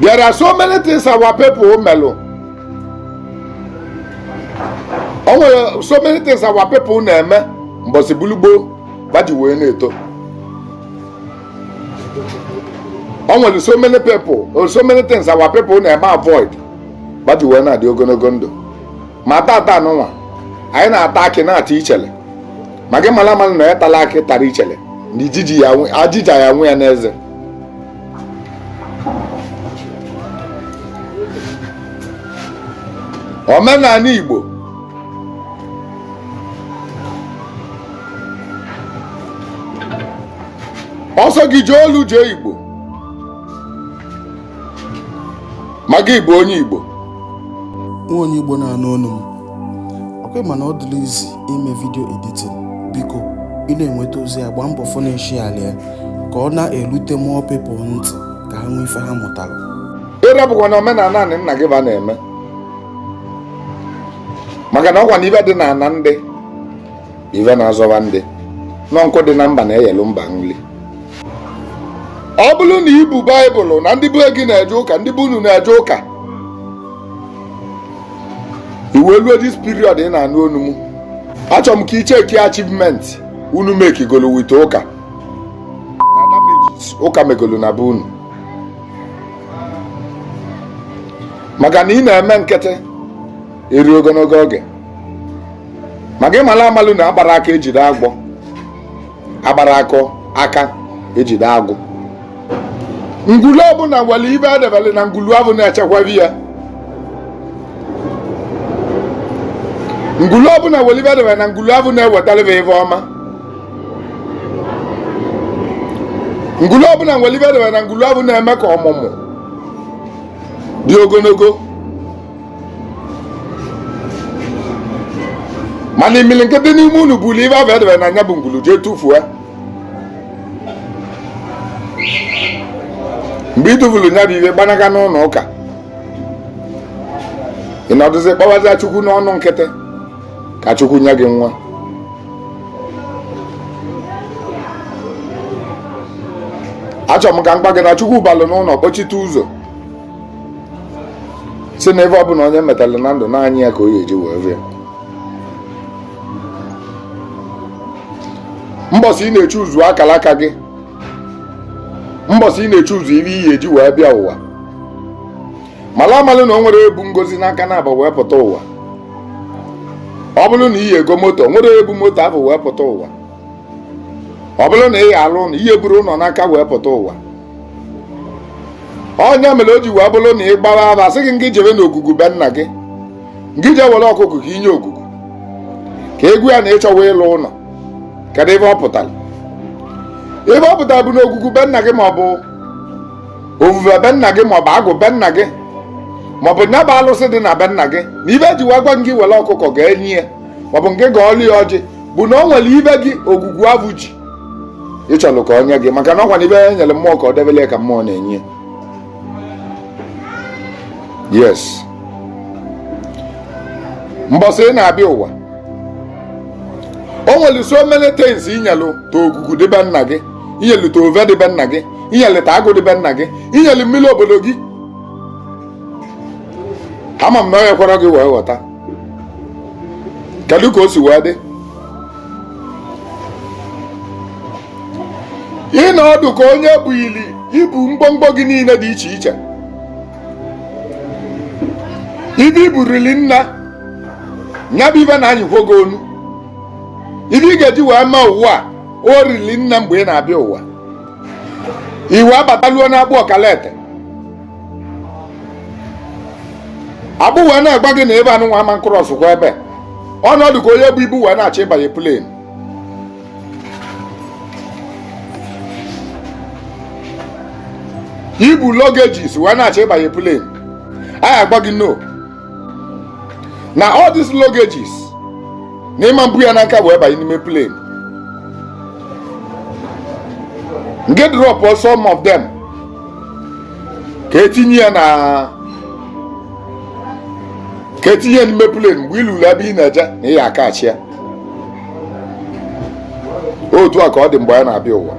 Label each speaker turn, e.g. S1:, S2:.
S1: There are so many things our people mellow. So many things our people name mbosi bulubo baji we neto. So many people, or so many things our people name avoid baji we na di ogonogondo. Mata no one. I na attack na tichele. Mage malamal na etalaki tarichele. Ndi jiji ya ajija ya nwe neze. Omenani Igbo. Ọsọ gị jee olu jee Igbo. Maka Igbo onye Igbo.
S2: Nwa onye Igbo na-anụ ọnụ m. Okwe mana ọ dịla izi ime video editing. Biko, ị na-enweta ozi agba mbọ fọ na-eshi ala ka ọ na-elute more people ntị ka ha nwee ife ha mụtara.
S1: Ịrapụkwa na omenala nna gị ba na-eme. Maka na ọkwa na ibe dị na ana ndị ibe na-azọba ndị nọ nkụ dị na mba na-eyelu mba nri. Ọ bụrụ na ibu Baịbụl na ndị be gị na-eje ụka, ndị be unu na-eje ụka, iwe luo this period ị na-anụ onu m, achọrọ m ka icheki achievement unu mekigolu wit ụka na damages ụka megolu na be unu. Maka na ị na-eme nkịtị eri ogologo oge. Maka ịmala amalụ na agbara aka ejide agbọ, agbara aka ejide agụ. Ngulu ọbụla nwere ibe edebele na ngulu abụ na-echekwabi ya. Ngulu ọbụla nwere ibe edebele na ngulu abụ na-ewetalibe ife ọma. Ngulu ọbụla nwere ibe edebele na ngulu abụ na-eme ka ọmụmụ dị ogologo. Mana imili nkịtị n'ime unu buli ibe abụ edebele na anya bụ ngulu jee tufuo. Mgbe itufulu nya bụ ibe gbanaga n'ụlọ ụka, ị nọdụzi kpọwaza Chukwu n'ọnụ nkịtị ka Chukwu nye gị nwa. Achọrọ m ka mkpa gị na Chukwu balụ n'ụlọ kpochite ụzọ si na ebe ọ bụla onye metalụ na ndụ naanị ya ka o eji wee bịa. Mbọsị ị na-eche ụzụ akala aka gị, mbọsị ị na-eche ụzọ ibe iyi eji wee bịa ụwa, mala amalụ na o nwere ebu ngozi n'aka na abụ wee pụta ụwa. Ọ bụrụ na iyi ego moto, nwere ebu moto abụ wee pụta ụwa. Ọ bụrụ na ị alụ ụlọ, ihe buru ụlọ n'aka wee pụta ụwa. Onye mere o ji wee bụrụ na ị gbawa aba sị gị ngị jebe n'ogugu be nna gị, ngị je were ọkụkụ ka inye ogugu ka egwu ya na ịchọwa ịlụ ụlọ. Kedu ebe ọ pụtara? Ebe ọ pụtara bụ n'ogugu be nna gị, maọbụ ofufe be nna gị, maọbụ agụ be nna gị, maọbụ nya bụ alụsị dị na be nna gị, na ibe ji wee gwa gị were ọkụkọ ga enyi ya, maọbụ nke ga ọlụ ya ọjị, bụ na o nwere ibe gị ogugu abụ ji ịchọrọ ka onye gị, maka na ọkwa na ibe ya nyere mmụọ ka ọ debele ka mmụọ na-enye. Yes. Mbọsị ị na-abịa ụwa, o nwere so many things inyelu to ogugu dị be nna gị, inyelu to ove dị be nna gị, inyelu ta agụ dị be nna gị, inyelu mmiri obodo gị. Ama m na onye kwara gị wee ghọta. Kedu ka o si wee dị? Ị na ọdụ ka onye bụ ili ibu mgbọmgbọ gị niile dị iche iche. Ibe iburili nna nya bụ ibe na anyịkwo gị onu. Ibe ị ga-eji wee mee ụwa o rili nna mgbe ị na-abịa ụwa. Iwe abataluo na agbụ ọkalete. Agbụ wee na-agba gị na ebe anụ nwa ama nkụrọsụ kwa ebe. Ọnọdụ ka onye bụ ibu wee na-achọ ịbanye plane. Ibu luggages wee na-achọ ịbanye plane. Anyị agba gị no. Na all these luggages na ịma mbu ya n'aka wee banye n'ime plane. Get drop or some of them ka etinye ya n'ime plane mgbe ilulu ebe ị na-eje na ị ya akachi ya. Otu a ka ọ dị mgbe ya na-abịa ụwa.